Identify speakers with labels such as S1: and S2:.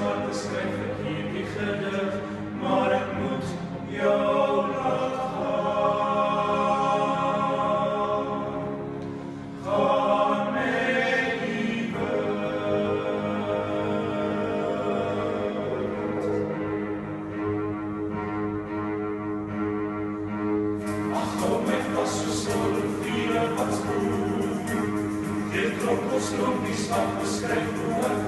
S1: maar beskryf ek hier die gedig, maar ek moet jou laat gaan. Gaan met die wind. Ag, hou my vas so stil, vier wat spoel. Dit klok ons klompies wat beskryf hoe ek